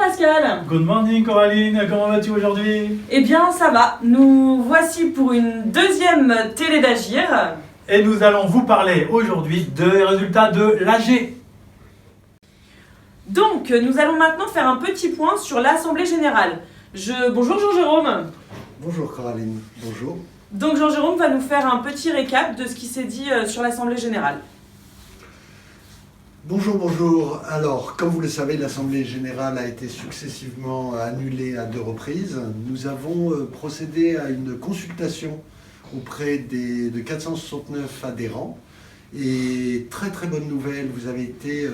Pascal. Good morning Coraline, comment vas-tu aujourd'hui? Eh bien ça va, nous voici pour une deuxième télé d'Agir. Et nous allons vous parler aujourd'hui des résultats de l'AG. Donc nous allons maintenant faire un petit point sur l'Assemblée Générale. Bonjour Jean-Jérôme. Bonjour Coraline, bonjour. Donc Jean-Jérôme va nous faire un petit récap de ce qui s'est dit sur l'Assemblée Générale. Bonjour. Alors, comme vous le savez, l'Assemblée Générale a été successivement annulée à 2 reprises. Nous avons procédé à une consultation auprès de 469 adhérents. Et très bonne nouvelle, vous avez été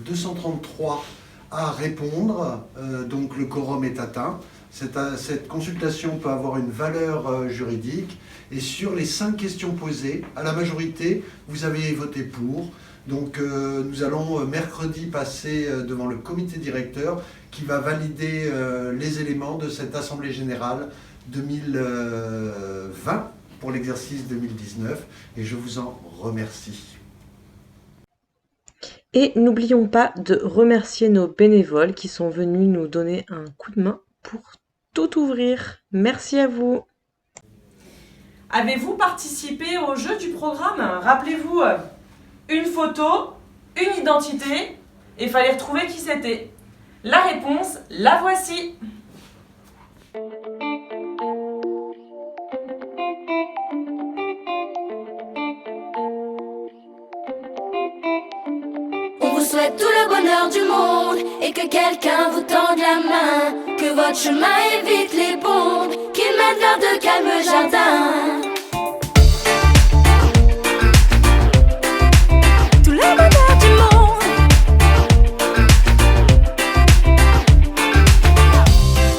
233 à répondre, donc le quorum est atteint. Cette consultation peut avoir une valeur juridique. Et sur les 5 questions posées, à la majorité, vous avez voté pour. Donc nous allons mercredi passer devant le comité directeur qui va valider les éléments de cette Assemblée Générale 2020 pour l'exercice 2019 et je vous en remercie. Et n'oublions pas de remercier nos bénévoles qui sont venus nous donner un coup de main pour tout ouvrir. Merci à vous. Avez-vous participé au jeu du programme? Rappelez-vous, une photo, une identité, et il fallait retrouver qui c'était. La réponse, la voici. On vous souhaite tout le bonheur du monde et que quelqu'un vous tende la main, que votre chemin évite les bombes, qu'il mène vers de calmes jardins. Tout le bonheur du monde,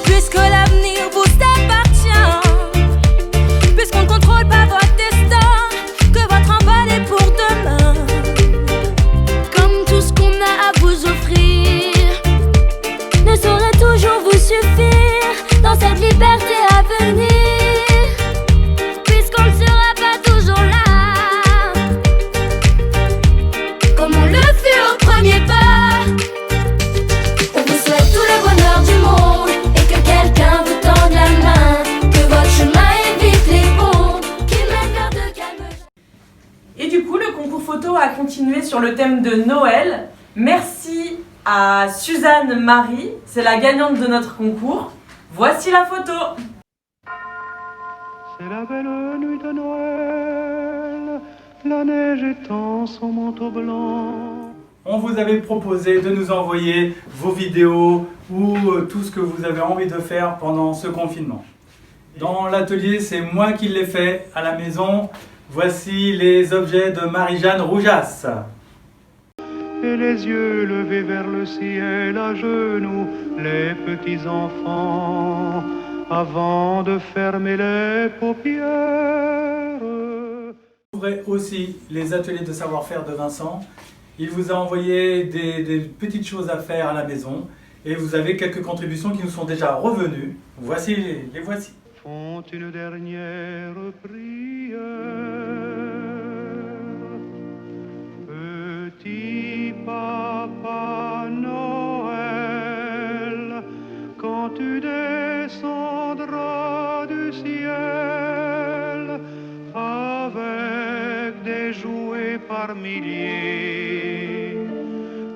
puisque l'avenir vous appartient, puisqu'on ne contrôle pas votre destin, que votre envol est pour demain. Comme tout ce qu'on a à vous offrir ne saurait toujours vous suffire dans cette liberté à venir, puisqu'on ne sera pas toujours là comme on le fut au premier pas. On vous souhaite tout le bonheur du monde et que quelqu'un vous tende la main, que votre chemin évite les bombes, qu'il mène vers de calmes. Et du coup, le concours photo a continué sur le thème de Noël. Merci à Suzanne Marie, c'est la gagnante de notre concours. Voici la photo. C'est la belle nuit de Noël, la neige étend son manteau blanc. On vous avait proposé de nous envoyer vos vidéos ou tout ce que vous avez envie de faire pendant ce confinement. Dans l'atelier, c'est moi qui l'ai fait à la maison. Voici les objets de Marie-Jeanne Roujas. Et les yeux levés vers le ciel à genoux, les petits enfants, avant de fermer les paupières. Vous trouverez aussi les ateliers de savoir-faire de Vincent. Il vous a envoyé des petites choses à faire à la maison et vous avez quelques contributions qui nous sont déjà revenues. Voici les voici. Font une dernière prière. Petit Papa Noël, quand tu descendras du ciel avec des jouets par milliers,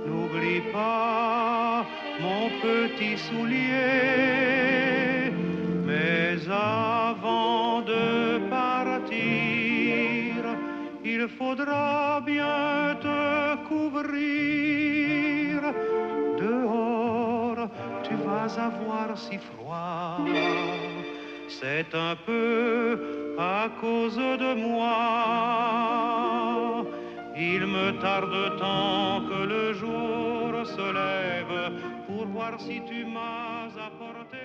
n'oublie pas mon petit soulier. Mais avant de partir, il faudra bien te couvrir. Dehors, tu vas avoir si froid. C'est un peu à cause de moi. Il me tarde tant que le jour se lève pour voir si tu m'as apporté.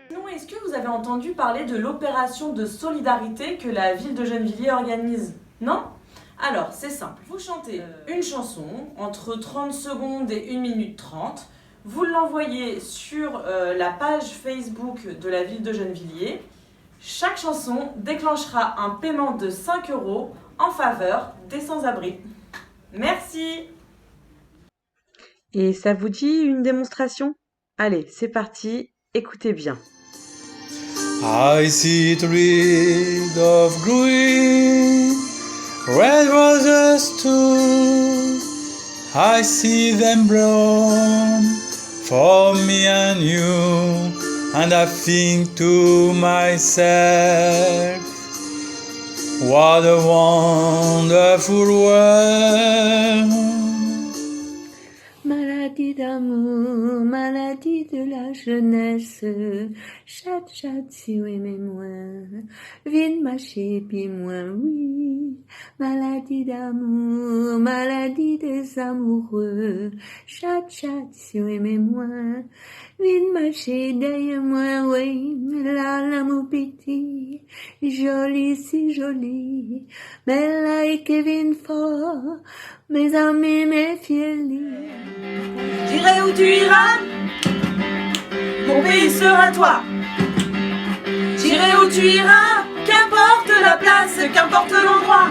Sinon, est-ce que vous avez entendu parler de l'opération de solidarité que la ville de Gennevilliers organise? Non? Alors, c'est simple. Vous chantez une chanson entre 30 secondes et 1 minute 30. Vous l'envoyez sur la page Facebook de la ville de Gennevilliers. Chaque chanson déclenchera un paiement de 5 € en faveur des sans-abri. Merci. Et ça vous dit une démonstration? Allez, c'est parti, écoutez bien. I see trees of green, red roses too. I see them bloom for me and you, and I think to myself, what a wonderful world. Maladie d'amour, maladie de la jeunesse, chat, chat, si oui, mais moins, vine mâcher, puis moins, oui. Maladie d'amour, maladie des amoureux, chat, chat, si oui, mais moins, vine mâcher, derrière moi, oui. Là, l'amour piti, joli, si joli, mais là, et Kevin fort, mes amis, mes fielis. J'irai où tu iras, mon pays sera toi. J'irai où tu iras, qu'importe la place, qu'importe l'endroit.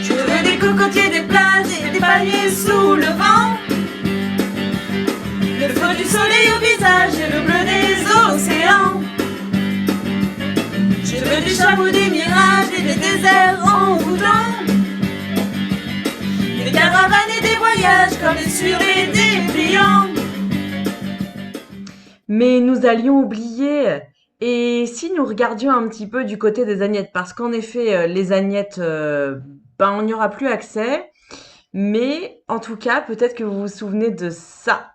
Je veux des cocotiers, des plages et des palmiers sous le vent. Le feu du soleil au visage et le bleu des océans. Je veux des chameaux, des mirages et des déserts envoûtants. Des caravanes et des voyages comme sur les dépliants. Mais nous allions oublier. Et si nous regardions un petit peu du côté des agnettes, parce qu'en effet, les agnettes, on n'y aura plus accès. Mais en tout cas, peut-être que vous vous souvenez de ça.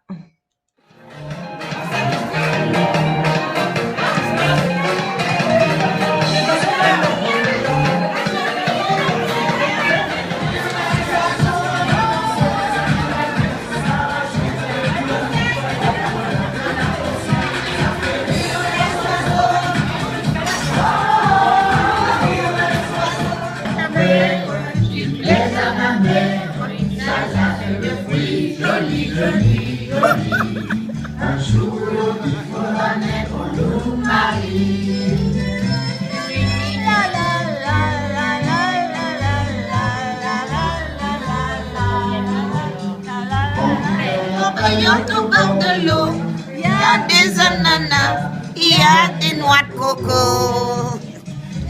Au bord de l'eau, il y a des ananas, il y a des noix de coco.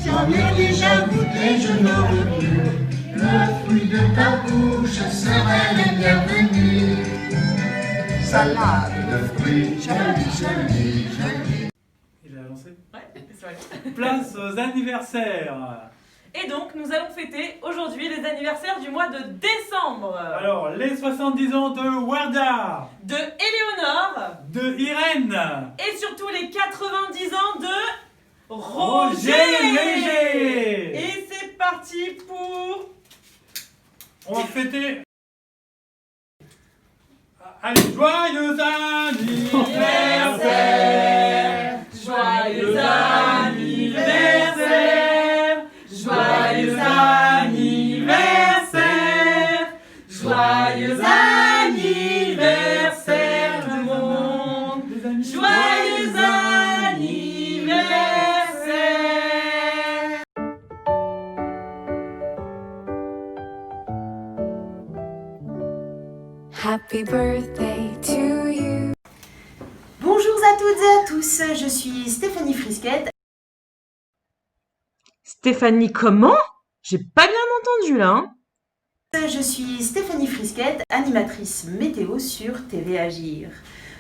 J'en ai déjà goûté, je n'aurais plus. Le fruit de ta bouche serait le bienvenu. Salade de fruits, joli, joli, joli. Il a lancé? Ouais, c'est vrai. Place aux anniversaires. Et donc, nous allons fêter aujourd'hui les anniversaires du mois de décembre. Alors, les 70 ans de Warda, De Éléonore. de Irène, Et surtout les 90 ans de Roger Roger. Léger. Et c'est parti pour... On va fêter. Allez, joyeux anniversaire, Joyeux anniversaire, joyeux anniversaire, joyeux anniversaire tout le monde, joyeux anniversaire. Happy birthday to you. Bonjour à toutes et à tous, je suis Stéphanie Frisquette. Stéphanie, comment? J'ai pas bien entendu là, hein. Je suis Stéphanie Frisquette, animatrice météo sur TV Agir.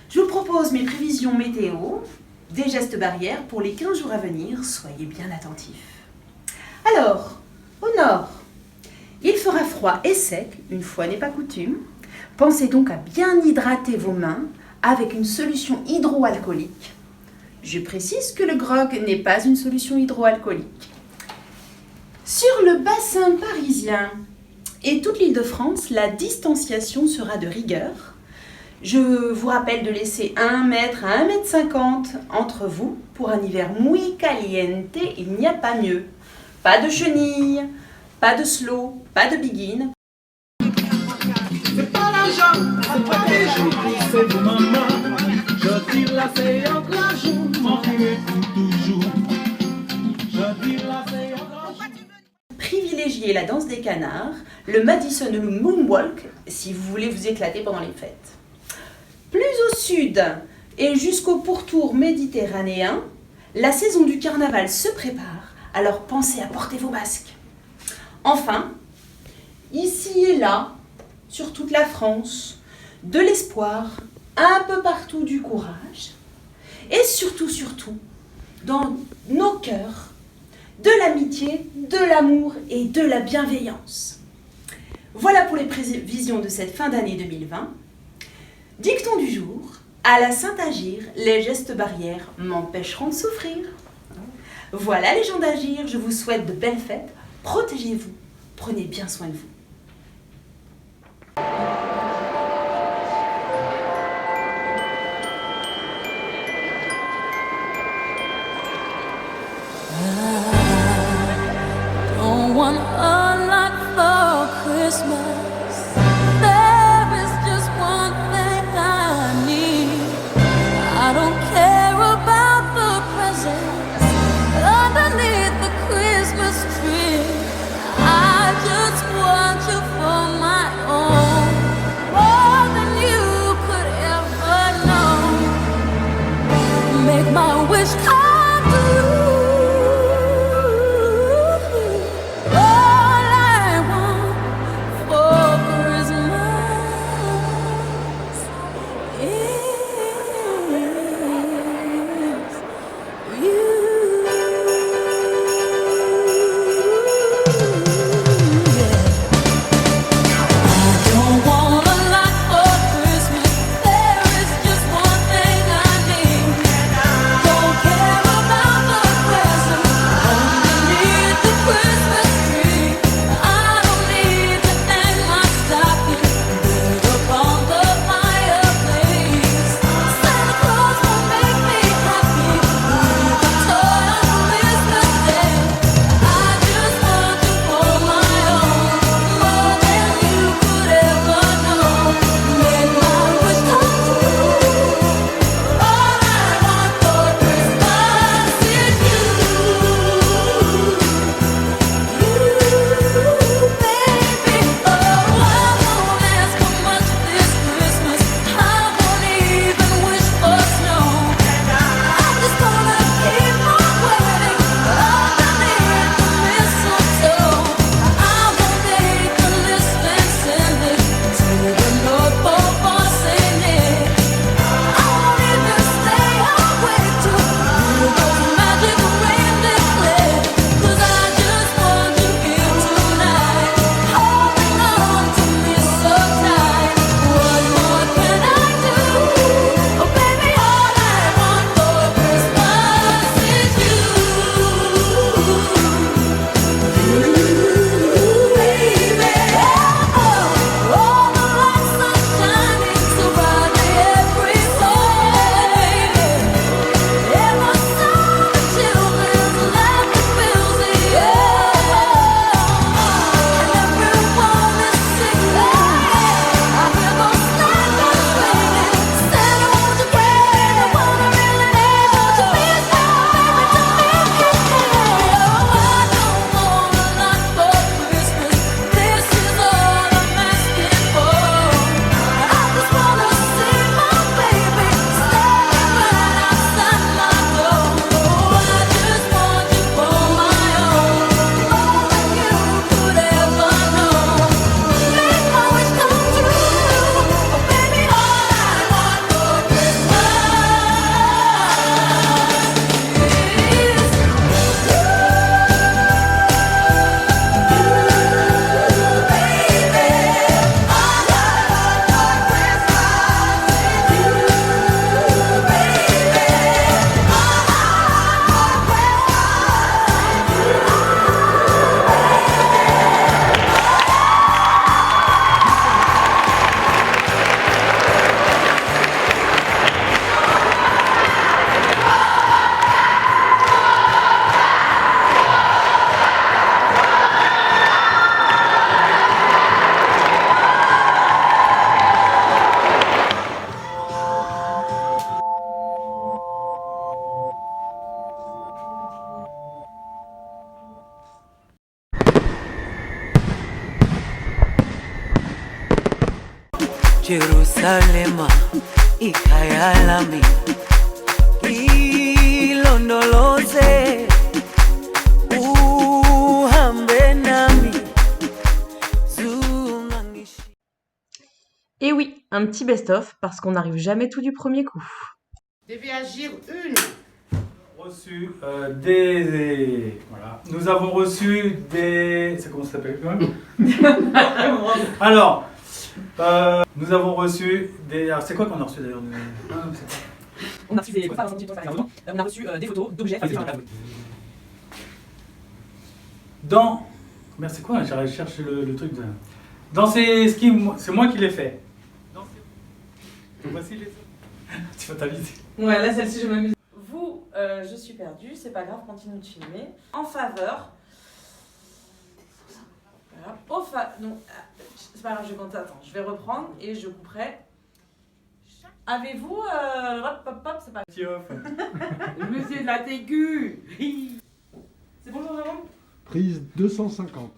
Je vous propose mes prévisions météo, des gestes barrières pour les 15 jours à venir, soyez bien attentifs. Alors, au nord, il fera froid et sec, une fois n'est pas coutume. Pensez donc à bien hydrater vos mains avec une solution hydroalcoolique. Je précise que le grog n'est pas une solution hydroalcoolique. Sur le bassin parisien et toute l'Île-de-France, la distanciation sera de rigueur. Je vous rappelle de laisser 1 mètre à 1,50 m entre vous pour un hiver muy caliente, il n'y a pas mieux. Pas de chenilles, pas de slow, pas de begin. C'est pas l'argent, c'est pas des jours, c'est pour maman. Je dis là c'est un grand jour, m'en fais pour toujours. Je dis là c'est un grand jour. Privilégiez la danse des canards, le Madison Moonwalk, si vous voulez vous éclater pendant les fêtes. Plus au sud et jusqu'au pourtour méditerranéen, la saison du carnaval se prépare, alors pensez à porter vos masques. Enfin, ici et là, sur toute la France, de l'espoir, un peu partout du courage, et surtout, dans nos cœurs, de l'amitié, de l'amour et de la bienveillance. Voilà pour les prévisions de cette fin d'année 2020. Dicton du jour, à la Saint-Agir, les gestes barrières m'empêcheront de souffrir. Voilà les gens d'Agir, je vous souhaite de belles fêtes, protégez-vous, prenez bien soin de vous. Don't want a lot for Christmas. There is just one thing I need. I don't care about the presents underneath the Christmas tree. I just want you for my own, more than you could ever know. Make my wish come true. Jerusalema ikhayalami ilondoloze uhambe nami zungangishi. Et oui, un petit best-of parce qu'on n'arrive jamais tout du premier coup. Devez agir une. Reçu des... Voilà. Nous avons reçu des... C'est comment ça s'appelle quand même? Alors, nous avons reçu des... Alors, c'est quoi qu'on a reçu d'ailleurs? On a reçu des photos, on a reçu des photos d'objets. Dans... Merde, c'est quoi? Je cherche le truc de... Dans ces skis, c'est moi qui l'ai fait. Dans ces... Voici les... Tu vas t'aviser. Ouais, là, celle-ci, je m'amuse. Vous, je suis perdue, c'est pas grave, continue de filmer. En faveur. Voilà. Non, c'est pas grave, je compte. Attends, je vais reprendre et je couperai. Avez-vous. Hop, hop, hop, c'est pas grave. Monsieur de la Tégu. C'est bon, Jérôme? Prise 250.